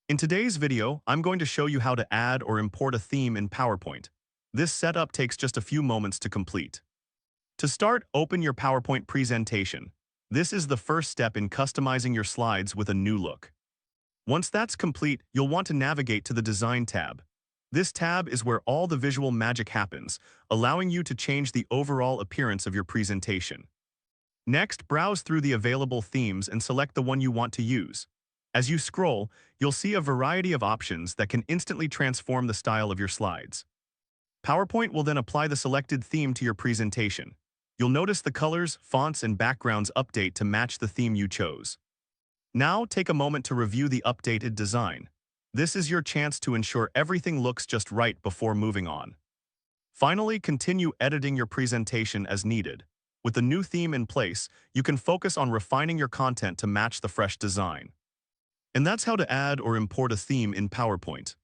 In today's video, I'm going to show you how to add or import a theme in PowerPoint. This setup takes just a few moments to complete. To start, open your PowerPoint presentation. This is the first step in customizing your slides with a new look. Once that's complete, you'll want to navigate to the Design tab. This tab is where all the visual magic happens, allowing you to change the overall appearance of your presentation. Next, browse through the available themes and select the one you want to use. As you scroll, you'll see a variety of options that can instantly transform the style of your slides. PowerPoint will then apply the selected theme to your presentation. You'll notice the colors, fonts, and backgrounds update to match the theme you chose. Now, take a moment to review the updated design. This is your chance to ensure everything looks just right before moving on. Finally, continue editing your presentation as needed. With the new theme in place, you can focus on refining your content to match the fresh design. And that's how to add or import a theme in PowerPoint.